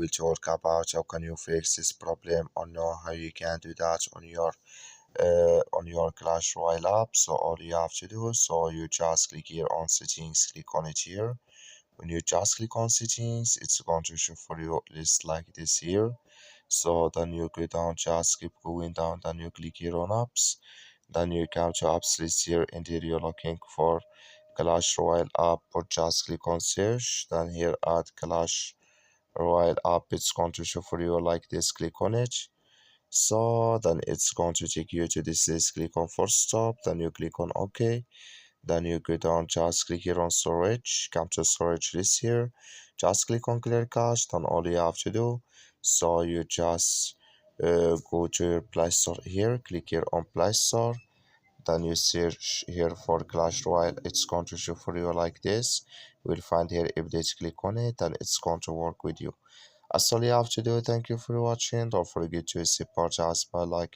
will talk about how can you fix this problem or know how you can do that on your Clash Royale app. So all you have to do, so you just click here on settings, click on it here. When you just click on settings, it's going to show for you list like this here. So then you go down, just keep going down, then you click here on apps, then you come to apps list here, and here you're looking for Clash Royale app, or just click on search, then here add Clash Royale app. It's going to show for you like this, click on it. So then it's going to take you to this list, click on force stop, then you click on OK, then you go down, just click here on storage, come to storage list here, just click on clear cache. Then all you have to do, so you just go to your Play Store here, click here on Play Store, then you search here for Clash Royale. It's going to show for you like this. You will find here update, click on it, and it's going to work with you. That's all you have to do. Thank you for watching. Don't forget to support us by liking.